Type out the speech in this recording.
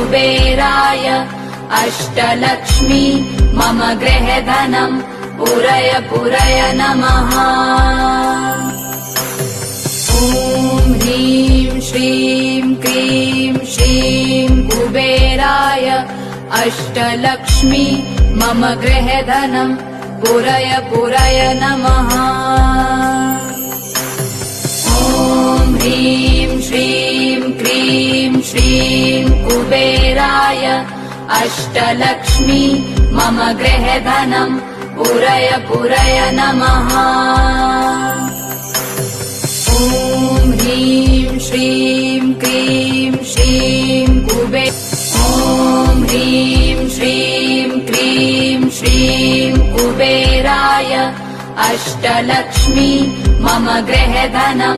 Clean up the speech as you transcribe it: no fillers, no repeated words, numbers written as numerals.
कुबेराय अष्टलक्ष्मी मम गृहधनम् पुरय पुरय नमः। ॐ ह्रीं श्रीं क्रीं श्रीं कुबेराय अष्टलक्ष्मी मम गृहधनम् पुरय पुरय नमः। ॐ ह्रीं श्रीं क्रीं श्रीं कुबेराय अष्टलक्ष्मी मम गृहधनम् पुरय पुरय नमः। ॐ ह्रीं श्रीं क्रीं श्रीं ॐ ह्रीं श्रीं क्रीं श्रीं कुबेराय अष्टलक्ष्मी मम गृहधनम्